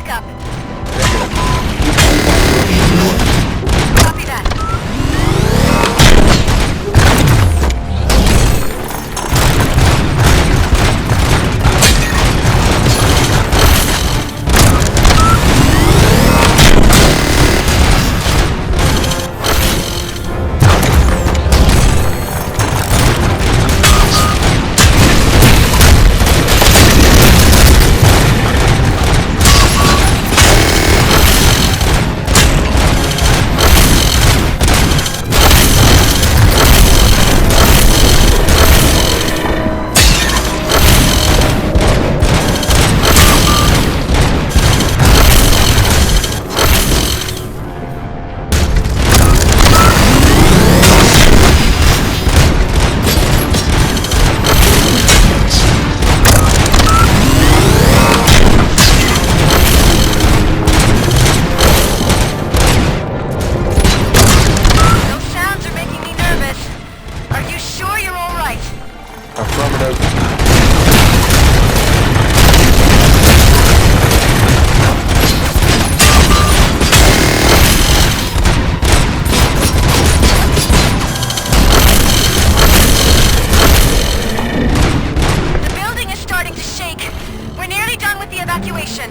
backup. Negative. Copy that. Evacuation.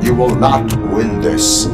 You will not win this.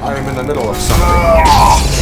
I am in the middle of something.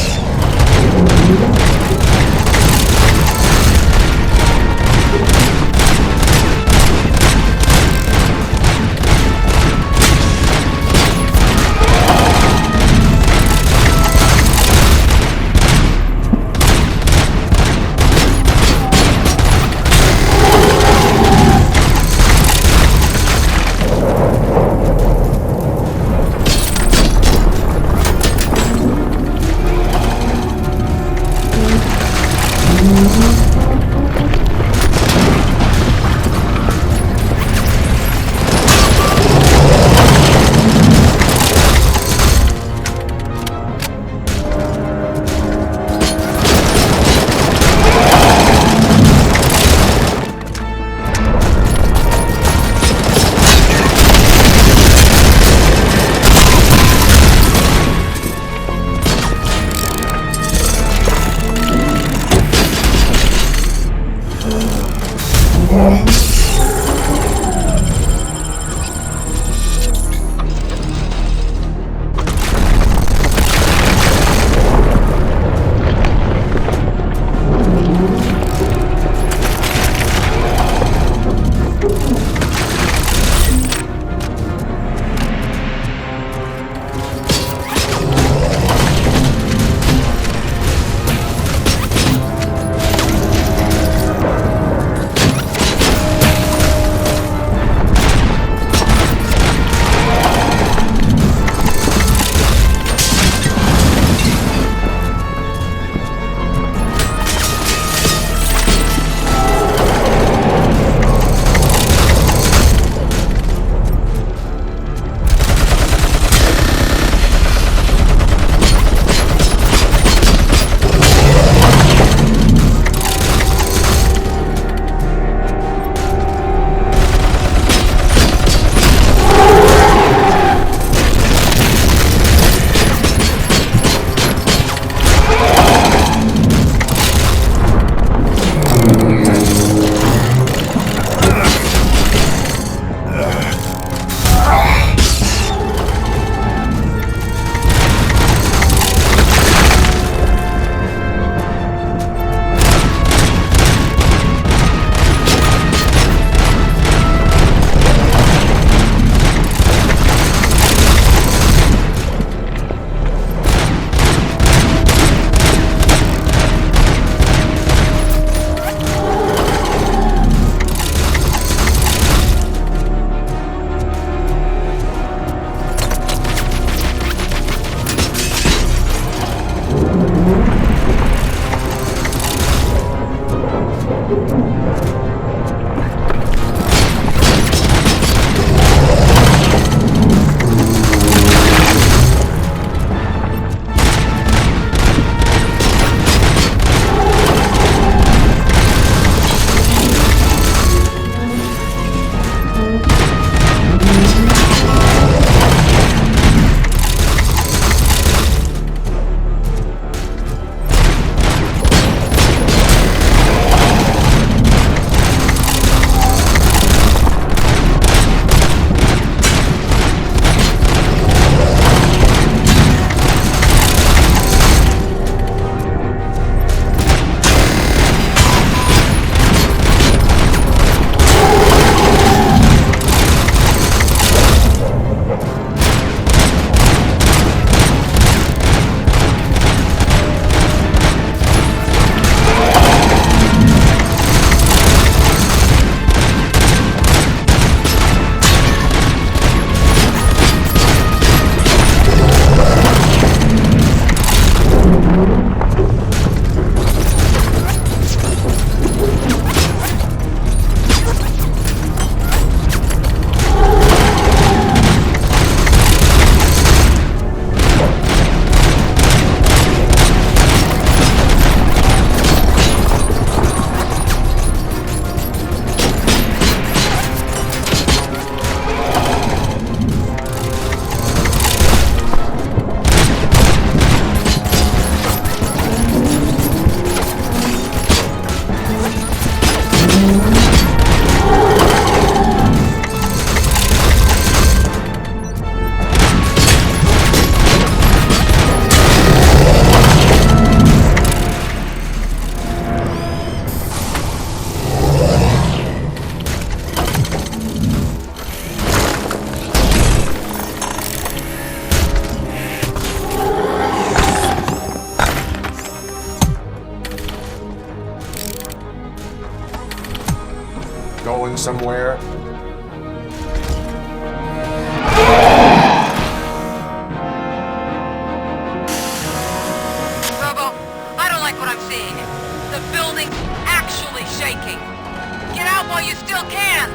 going somewhere? Robo, I don't like what I'm seeing. The building's actually shaking. Get out while you still can!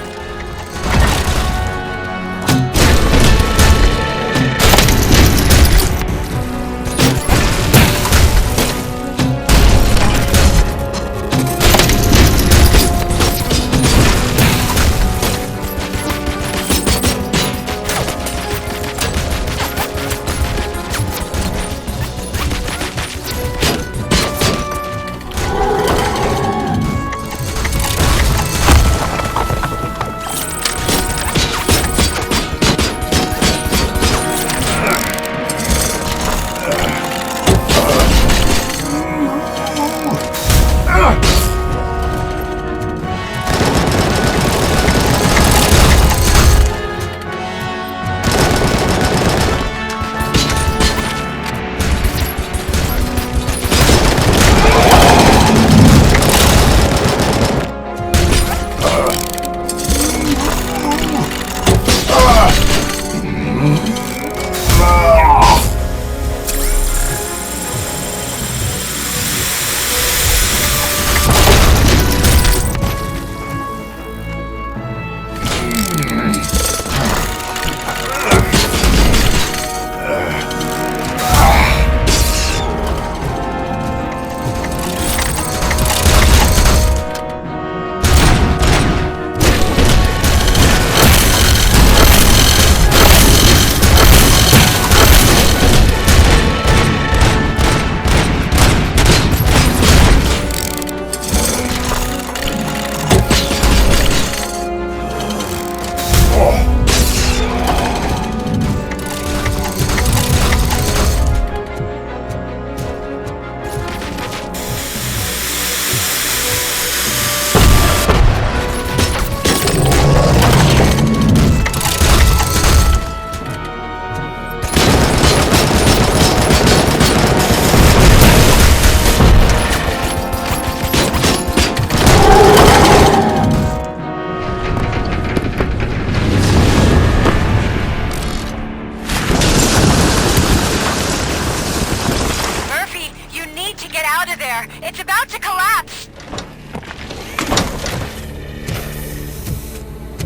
It's about to collapse!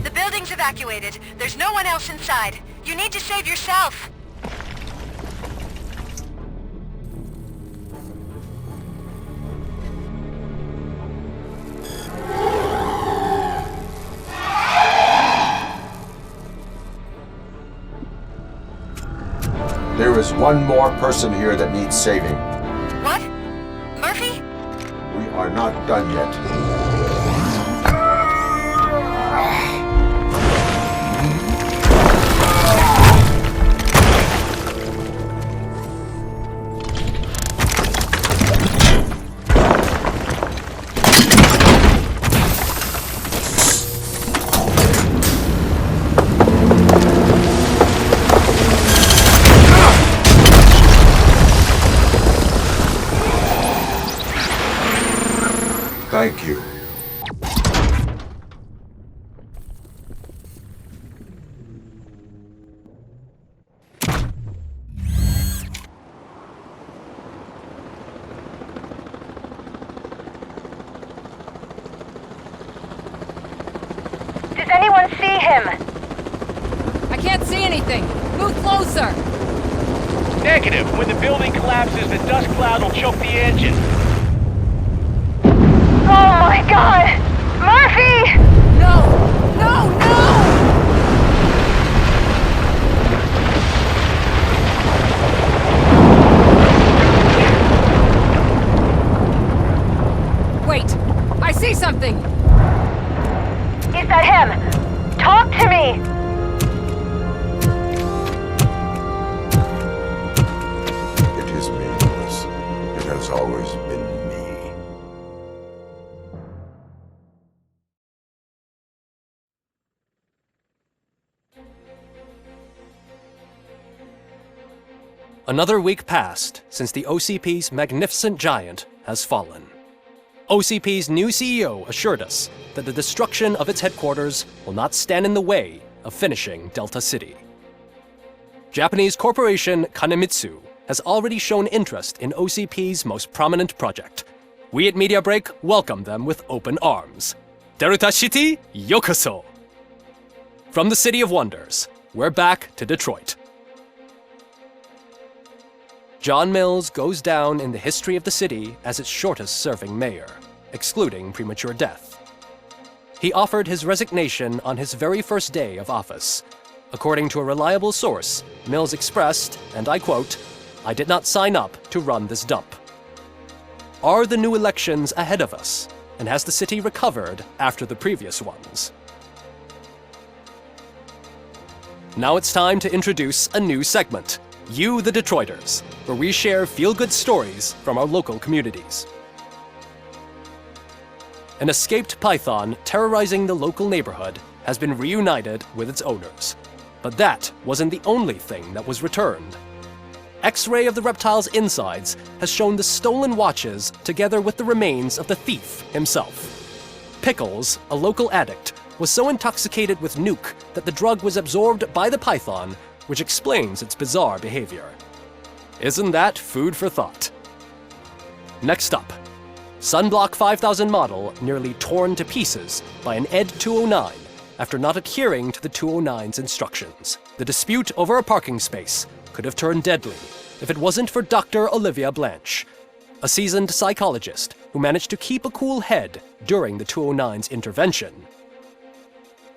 The building's evacuated. There's no one else inside. You need to save yourself. There is one more person here that needs saving. What? Murphy? We are not done yet. Thank you. Does anyone see him? I can't see anything. Move closer. Negative. When the building collapses, the dust cloud will choke the engine. Oh my god! Murphy! No! No! No! Wait! I see something! Is that him? Talk to me! It is me, Lewis. It has always been me. Another week passed since the OCP's magnificent giant has fallen. OCP's new CEO assured us that the destruction of its headquarters will not stand in the way of finishing Delta City. Japanese corporation Kanemitsu has already shown interest in OCP's most prominent project. We at Media Break welcome them with open arms. Delta City, yokoso! From the City of Wonders, we're back to Detroit. John Mills goes down in the history of the city as its shortest-serving mayor, excluding premature death. He offered his resignation on his very first day of office. According to a reliable source, Mills expressed, and I quote, "I did not sign up to run this dump." Are the new elections ahead of us? And has the city recovered after the previous ones? Now it's time to introduce a new segment, You the Detroiters, where we share feel-good stories from our local communities. An escaped python terrorizing the local neighborhood has been reunited with its owners. But that wasn't the only thing that was returned. X-ray of the reptile's insides has shown the stolen watches together with the remains of the thief himself. Pickles, a local addict, was so intoxicated with nuke that the drug was absorbed by the python, which explains its bizarre behavior. Isn't that food for thought? Next up, Sunblock 5000 model nearly torn to pieces by an ED 209 after not adhering to the 209's instructions. The dispute over a parking space could have turned deadly if it wasn't for Dr. Olivia Blanche, a seasoned psychologist who managed to keep a cool head during the 209's intervention.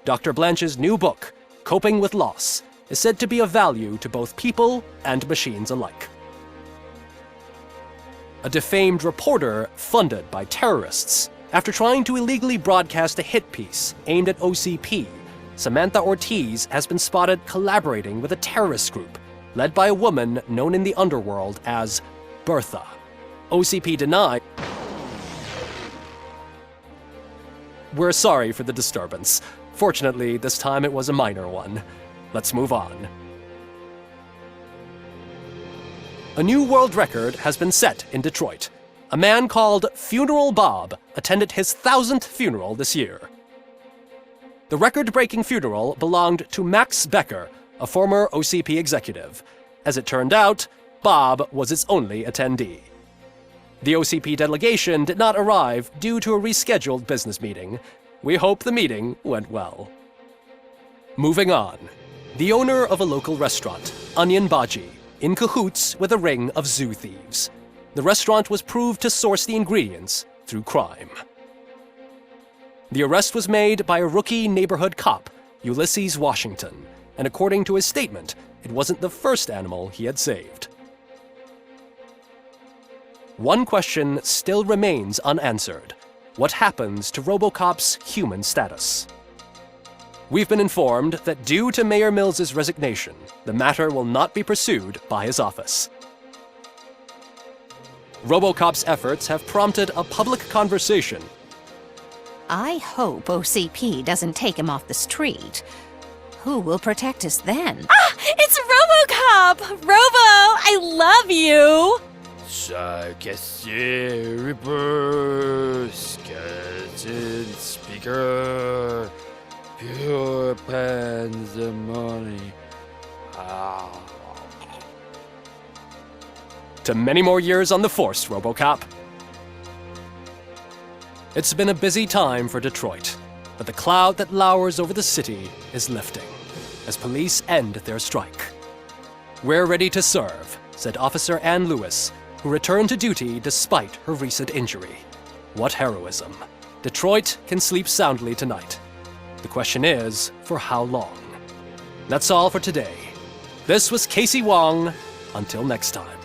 Dr. Blanche's new book, Coping with Loss, is said to be of value to both people and machines alike. A defamed reporter funded by terrorists after trying to illegally broadcast a hit piece aimed at OCP, Samantha Ortiz has been spotted collaborating with a terrorist group led by a woman known in the underworld as Bertha. OCP denied. We're sorry for the disturbance. Fortunately, this time it was a minor one. Let's move on. A new world record has been set in Detroit. A man called Funeral Bob attended his 1000th funeral this year. The record-breaking funeral belonged to Max Becker, a former OCP executive. As it turned out, Bob was its only attendee. The OCP delegation did not arrive due to a rescheduled business meeting. We hope the meeting went well. Moving on. The owner of a local restaurant, Onion Baji, in cahoots with a ring of zoo thieves. The restaurant was proved to source the ingredients through crime. The arrest was made by a rookie neighborhood cop, Ulysses Washington, and according to his statement, it wasn't the first animal he had saved. One question still remains unanswered. What happens to Robocop's human status? We've been informed that due to Mayor Mills's resignation, the matter will not be pursued by his office. Robocop's efforts have prompted a public conversation. I hope OCP doesn't take him off the street. Who will protect us then? Ah! It's Robocop! Robo, I love you! Cassier, Reaper, Skeleton, Speaker, Pure Pandemonium. To many more years on the force, Robocop. It's been a busy time for Detroit, but the cloud that lowers over the city is lifting as police end their strike. We're ready to serve, said Officer Ann Lewis, who returned to duty despite her recent injury. What heroism. Detroit can sleep soundly tonight. The question is, for how long? That's all for today. This was Casey Wong. Until next time.